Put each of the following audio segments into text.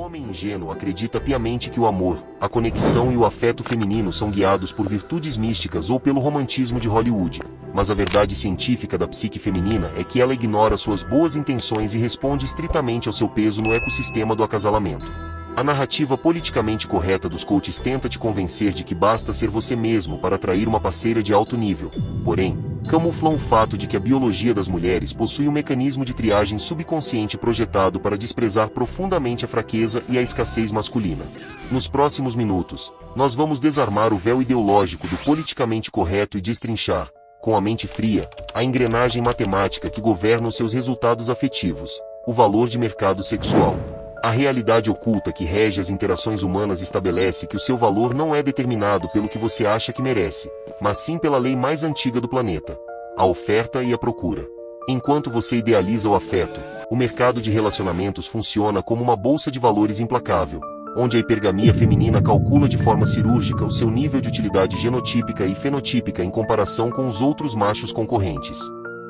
homem ingênuo acredita piamente que o amor, a conexão e o afeto feminino são guiados por virtudes místicas ou pelo romantismo de Hollywood, mas a verdade científica da psique feminina é que ela ignora suas boas intenções e responde estritamente ao seu peso no ecossistema do acasalamento. A narrativa politicamente correta dos coaches tenta te convencer de que basta ser você mesmo para atrair uma parceira de alto nível, porém, camuflam o fato de que a biologia das mulheres possui um mecanismo de triagem subconsciente projetado para desprezar profundamente a fraqueza e a escassez masculina. Nos próximos minutos, nós vamos desarmar o véu ideológico do politicamente correto e destrinchar, com a mente fria, a engrenagem matemática que governa os seus resultados afetivos, o valor de mercado sexual. A realidade oculta que rege as interações humanas estabelece que o seu valor não é determinado pelo que você acha que merece, mas sim pela lei mais antiga do planeta: a oferta e a procura. Enquanto você idealiza o afeto, o mercado de relacionamentos funciona como uma bolsa de valores implacável, onde a hipergamia feminina calcula de forma cirúrgica o seu nível de utilidade genotípica e fenotípica em comparação com os outros machos concorrentes.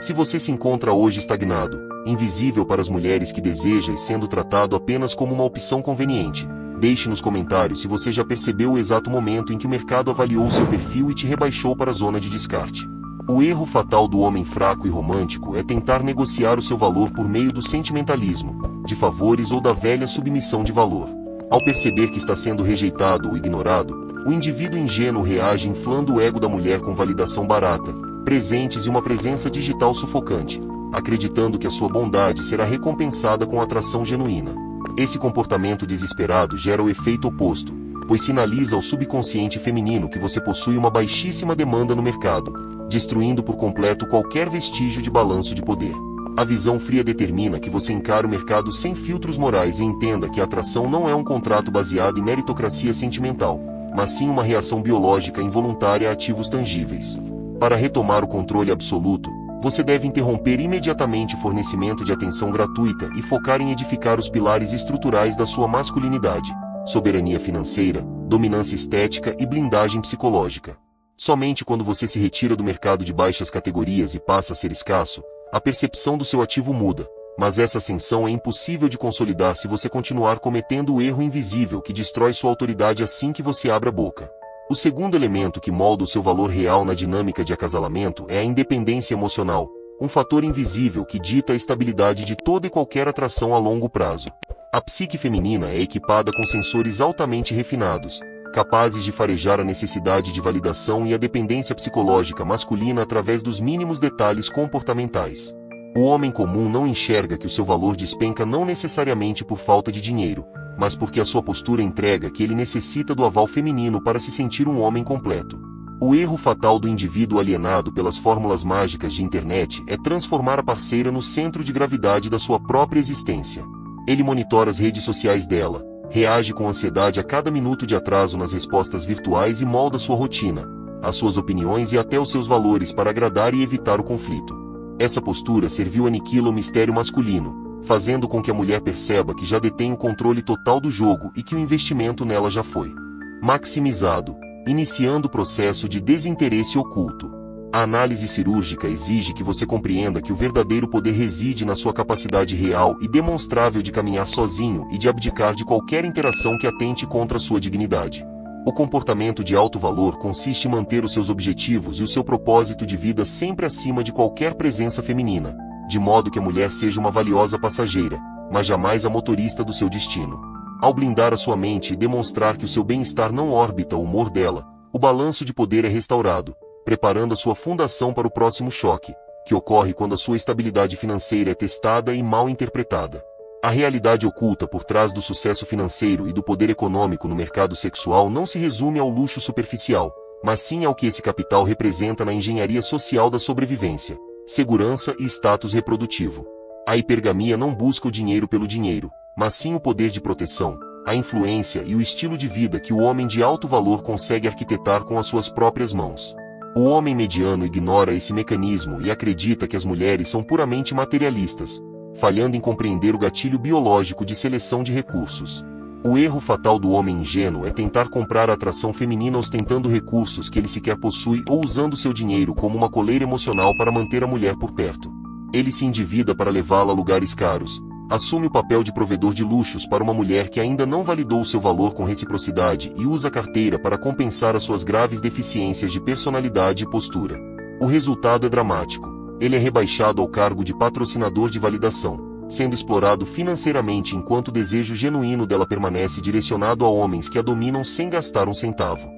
Se você se encontra hoje estagnado, invisível para as mulheres que deseja e sendo tratado apenas como uma opção conveniente, deixe nos comentários se você já percebeu o exato momento em que o mercado avaliou seu perfil e te rebaixou para a zona de descarte. O erro fatal do homem fraco e romântico é tentar negociar o seu valor por meio do sentimentalismo, de favores ou da velha submissão de valor. Ao perceber que está sendo rejeitado ou ignorado, o indivíduo ingênuo reage inflando o ego da mulher com validação barata, presentes e uma presença digital sufocante, acreditando que a sua bondade será recompensada com atração genuína. Esse comportamento desesperado gera o efeito oposto, pois sinaliza ao subconsciente feminino que você possui uma baixíssima demanda no mercado, destruindo por completo qualquer vestígio de balanço de poder. A visão fria determina que você encara o mercado sem filtros morais e entenda que a atração não é um contrato baseado em meritocracia sentimental, mas sim uma reação biológica involuntária a ativos tangíveis. Para retomar o controle absoluto, você deve interromper imediatamente o fornecimento de atenção gratuita e focar em edificar os pilares estruturais da sua masculinidade: soberania financeira, dominância estética e blindagem psicológica. Somente quando você se retira do mercado de baixas categorias e passa a ser escasso, a percepção do seu ativo muda, mas essa ascensão é impossível de consolidar se você continuar cometendo o erro invisível que destrói sua autoridade assim que você abre a boca. O segundo elemento que molda o seu valor real na dinâmica de acasalamento é a independência emocional, um fator invisível que dita a estabilidade de toda e qualquer atração a longo prazo. A psique feminina é equipada com sensores altamente refinados, capazes de farejar a necessidade de validação e a dependência psicológica masculina através dos mínimos detalhes comportamentais. O homem comum não enxerga que o seu valor despenca não necessariamente por falta de dinheiro, mas porque a sua postura entrega que ele necessita do aval feminino para se sentir um homem completo. O erro fatal do indivíduo alienado pelas fórmulas mágicas de internet é transformar a parceira no centro de gravidade da sua própria existência. Ele monitora as redes sociais dela, reage com ansiedade a cada minuto de atraso nas respostas virtuais e molda sua rotina, as suas opiniões e até os seus valores para agradar e evitar o conflito. Essa postura servil aniquila o mistério masculino, fazendo com que a mulher perceba que já detém o controle total do jogo e que o investimento nela já foi maximizado, iniciando o processo de desinteresse oculto. A análise cirúrgica exige que você compreenda que o verdadeiro poder reside na sua capacidade real e demonstrável de caminhar sozinho e de abdicar de qualquer interação que atente contra a sua dignidade. O comportamento de alto valor consiste em manter os seus objetivos e o seu propósito de vida sempre acima de qualquer presença feminina, de modo que a mulher seja uma valiosa passageira, mas jamais a motorista do seu destino. Ao blindar a sua mente e demonstrar que o seu bem-estar não orbita o humor dela, o balanço de poder é restaurado, preparando a sua fundação para o próximo choque, que ocorre quando a sua estabilidade financeira é testada e mal interpretada. A realidade oculta por trás do sucesso financeiro e do poder econômico no mercado sexual não se resume ao luxo superficial, mas sim ao que esse capital representa na engenharia social da sobrevivência, segurança e status reprodutivo. A hipergamia não busca o dinheiro pelo dinheiro, mas sim o poder de proteção, a influência e o estilo de vida que o homem de alto valor consegue arquitetar com as suas próprias mãos. O homem mediano ignora esse mecanismo e acredita que as mulheres são puramente materialistas, falhando em compreender o gatilho biológico de seleção de recursos. O erro fatal do homem ingênuo é tentar comprar a atração feminina ostentando recursos que ele sequer possui ou usando seu dinheiro como uma coleira emocional para manter a mulher por perto. Ele se endivida para levá-la a lugares caros, Assume o papel de provedor de luxos para uma mulher que ainda não validou seu valor com reciprocidade e usa a carteira para compensar as suas graves deficiências de personalidade e postura. O resultado é dramático. Ele é rebaixado ao cargo de patrocinador de validação, sendo explorado financeiramente enquanto o desejo genuíno dela permanece direcionado a homens que a dominam sem gastar um centavo.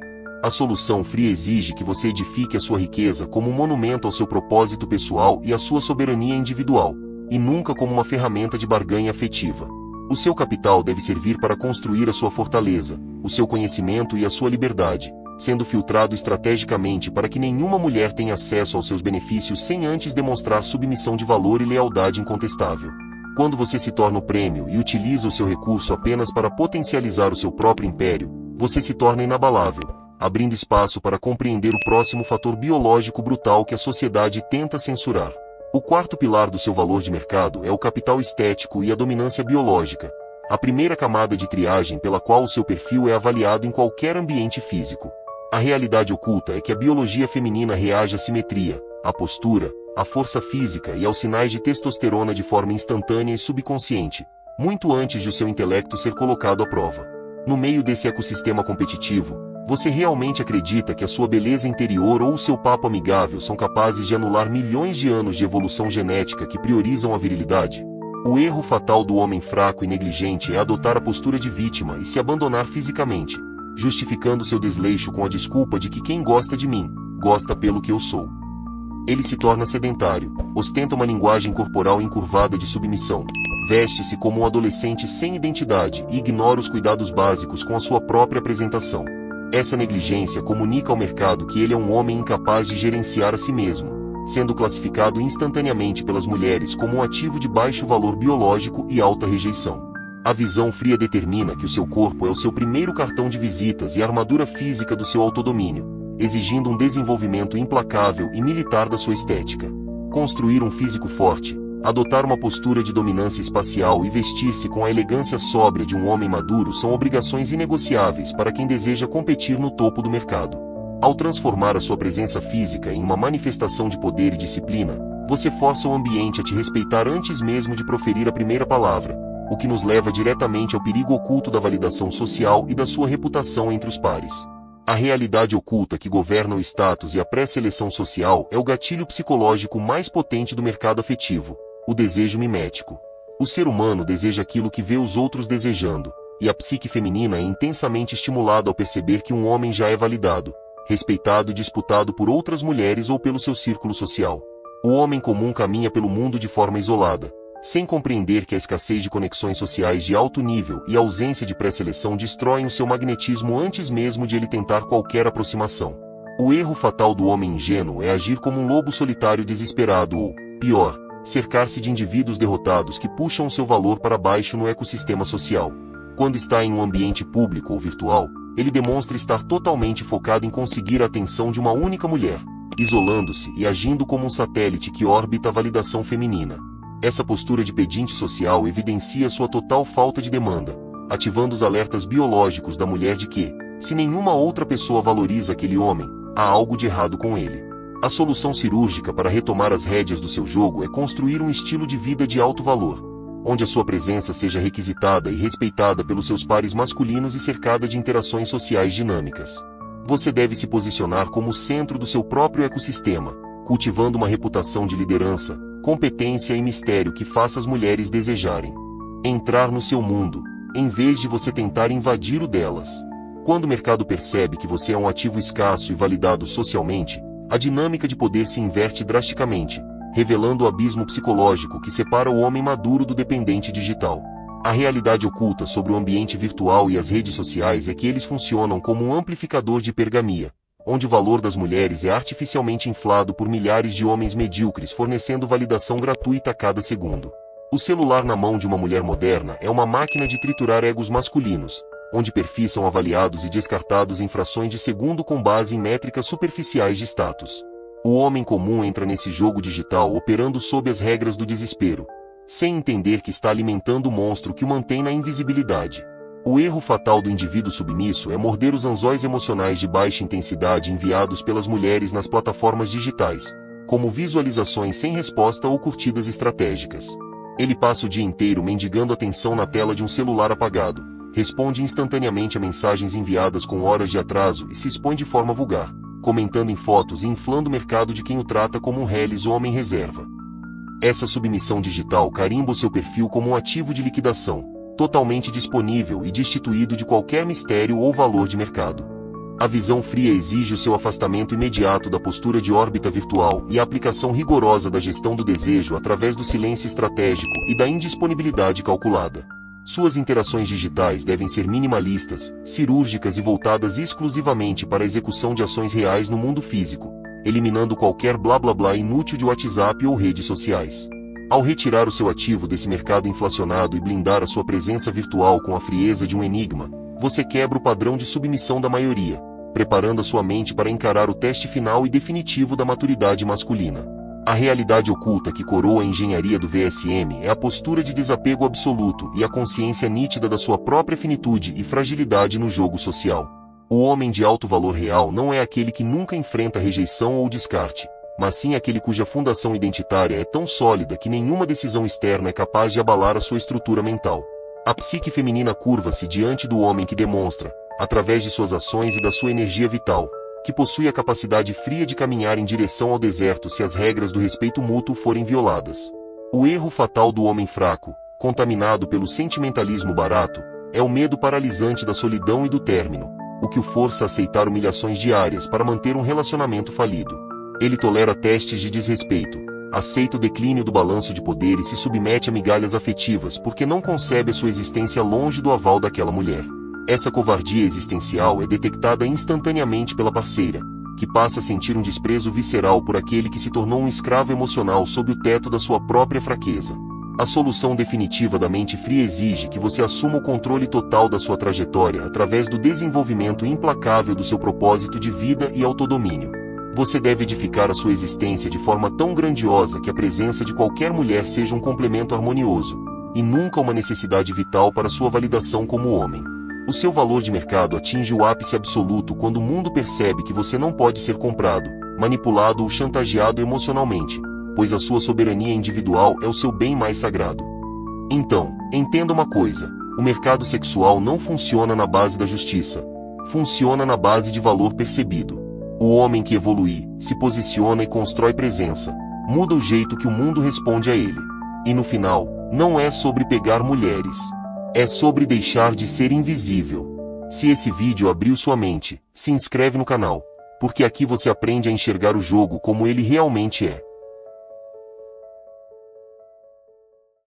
A solução fria exige que você edifique a sua riqueza como um monumento ao seu propósito pessoal e à sua soberania individual, e nunca como uma ferramenta de barganha afetiva. O seu capital deve servir para construir a sua fortaleza, o seu conhecimento e a sua liberdade, sendo filtrado estrategicamente para que nenhuma mulher tenha acesso aos seus benefícios sem antes demonstrar submissão de valor e lealdade incontestável. Quando você se torna o prêmio e utiliza o seu recurso apenas para potencializar o seu próprio império, você se torna inabalável, abrindo espaço para compreender o próximo fator biológico brutal que a sociedade tenta censurar. O quarto pilar do seu valor de mercado é o capital estético e a dominância biológica, a primeira camada de triagem pela qual o seu perfil é avaliado em qualquer ambiente físico. A realidade oculta é que a biologia feminina reage à simetria, à postura, à força física e aos sinais de testosterona de forma instantânea e subconsciente, muito antes de o seu intelecto ser colocado à prova. No meio desse ecossistema competitivo, você realmente acredita que a sua beleza interior ou o seu papo amigável são capazes de anular milhões de anos de evolução genética que priorizam a virilidade? O erro fatal do homem fraco e negligente é adotar a postura de vítima e se abandonar fisicamente, justificando seu desleixo com a desculpa de que quem gosta de mim, gosta pelo que eu sou. Ele se torna sedentário, ostenta uma linguagem corporal encurvada de submissão, veste-se como um adolescente sem identidade e ignora os cuidados básicos com a sua própria apresentação. Essa negligência comunica ao mercado que ele é um homem incapaz de gerenciar a si mesmo, sendo classificado instantaneamente pelas mulheres como um ativo de baixo valor biológico e alta rejeição. A visão fria determina que o seu corpo é o seu primeiro cartão de visitas e a armadura física do seu autodomínio, exigindo um desenvolvimento implacável e militar da sua estética. Construir um físico forte, adotar uma postura de dominância espacial e vestir-se com a elegância sóbria de um homem maduro são obrigações inegociáveis para quem deseja competir no topo do mercado. Ao transformar a sua presença física em uma manifestação de poder e disciplina, você força o ambiente a te respeitar antes mesmo de proferir a primeira palavra, o que nos leva diretamente ao perigo oculto da validação social e da sua reputação entre os pares. A realidade oculta que governa o status e a pré-seleção social é o gatilho psicológico mais potente do mercado afetivo, o desejo mimético. O ser humano deseja aquilo que vê os outros desejando, e a psique feminina é intensamente estimulada ao perceber que um homem já é validado, respeitado e disputado por outras mulheres ou pelo seu círculo social. O homem comum caminha pelo mundo de forma isolada, sem compreender que a escassez de conexões sociais de alto nível e a ausência de pré-seleção destroem o seu magnetismo antes mesmo de ele tentar qualquer aproximação. O erro fatal do homem ingênuo é agir como um lobo solitário desesperado ou, pior, cercar-se de indivíduos derrotados que puxam seu valor para baixo no ecossistema social. Quando está em um ambiente público ou virtual, ele demonstra estar totalmente focado em conseguir a atenção de uma única mulher, isolando-se e agindo como um satélite que orbita a validação feminina. Essa postura de pedinte social evidencia sua total falta de demanda, ativando os alertas biológicos da mulher de que, se nenhuma outra pessoa valoriza aquele homem, há algo de errado com ele. A solução cirúrgica para retomar as rédeas do seu jogo é construir um estilo de vida de alto valor, onde a sua presença seja requisitada e respeitada pelos seus pares masculinos e cercada de interações sociais dinâmicas. Você deve se posicionar como o centro do seu próprio ecossistema, cultivando uma reputação de liderança, competência e mistério que faça as mulheres desejarem entrar no seu mundo, em vez de você tentar invadir o delas. Quando o mercado percebe que você é um ativo escasso e validado socialmente, a dinâmica de poder se inverte drasticamente, revelando o abismo psicológico que separa o homem maduro do dependente digital. A realidade oculta sobre o ambiente virtual e as redes sociais é que eles funcionam como um amplificador de hipergamia, onde o valor das mulheres é artificialmente inflado por milhares de homens medíocres fornecendo validação gratuita a cada segundo. O celular na mão de uma mulher moderna é uma máquina de triturar egos masculinos, onde perfis são avaliados e descartados em frações de segundo com base em métricas superficiais de status. O homem comum entra nesse jogo digital operando sob as regras do desespero, sem entender que está alimentando o monstro que o mantém na invisibilidade. O erro fatal do indivíduo submisso é morder os anzóis emocionais de baixa intensidade enviados pelas mulheres nas plataformas digitais, como visualizações sem resposta ou curtidas estratégicas. Ele passa o dia inteiro mendigando atenção na tela de um celular apagado, responde instantaneamente a mensagens enviadas com horas de atraso e se expõe de forma vulgar, comentando em fotos e inflando o mercado de quem o trata como um reles ou homem reserva. Essa submissão digital carimba o seu perfil como um ativo de liquidação, totalmente disponível e destituído de qualquer mistério ou valor de mercado. A visão fria exige o seu afastamento imediato da postura de órbita virtual e a aplicação rigorosa da gestão do desejo através do silêncio estratégico e da indisponibilidade calculada. Suas interações digitais devem ser minimalistas, cirúrgicas e voltadas exclusivamente para a execução de ações reais no mundo físico, eliminando qualquer blá blá blá inútil de WhatsApp ou redes sociais. Ao retirar o seu ativo desse mercado inflacionado e blindar a sua presença virtual com a frieza de um enigma, você quebra o padrão de submissão da maioria, preparando a sua mente para encarar o teste final e definitivo da maturidade masculina. A realidade oculta que coroa a engenharia do VSM é a postura de desapego absoluto e a consciência nítida da sua própria finitude e fragilidade no jogo social. O homem de alto valor real não é aquele que nunca enfrenta rejeição ou descarte, mas sim aquele cuja fundação identitária é tão sólida que nenhuma decisão externa é capaz de abalar a sua estrutura mental. A psique feminina curva-se diante do homem que demonstra, através de suas ações e da sua energia vital, que possui a capacidade fria de caminhar em direção ao deserto se as regras do respeito mútuo forem violadas. O erro fatal do homem fraco, contaminado pelo sentimentalismo barato, é o medo paralisante da solidão e do término, o que o força a aceitar humilhações diárias para manter um relacionamento falido. Ele tolera testes de desrespeito, aceita o declínio do balanço de poder e se submete a migalhas afetivas porque não concebe a sua existência longe do aval daquela mulher. Essa covardia existencial é detectada instantaneamente pela parceira, que passa a sentir um desprezo visceral por aquele que se tornou um escravo emocional sob o teto da sua própria fraqueza. A solução definitiva da mente fria exige que você assuma o controle total da sua trajetória através do desenvolvimento implacável do seu propósito de vida e autodomínio. Você deve edificar a sua existência de forma tão grandiosa que a presença de qualquer mulher seja um complemento harmonioso, e nunca uma necessidade vital para sua validação como homem. O seu valor de mercado atinge o ápice absoluto quando o mundo percebe que você não pode ser comprado, manipulado ou chantageado emocionalmente, pois a sua soberania individual é o seu bem mais sagrado. Então, entenda uma coisa: o mercado sexual não funciona na base da justiça, funciona na base de valor percebido. O homem que evolui, se posiciona e constrói presença, muda o jeito que o mundo responde a ele. E no final, não é sobre pegar mulheres. É sobre deixar de ser invisível. Se esse vídeo abriu sua mente, se inscreve no canal, porque aqui você aprende a enxergar o jogo como ele realmente é.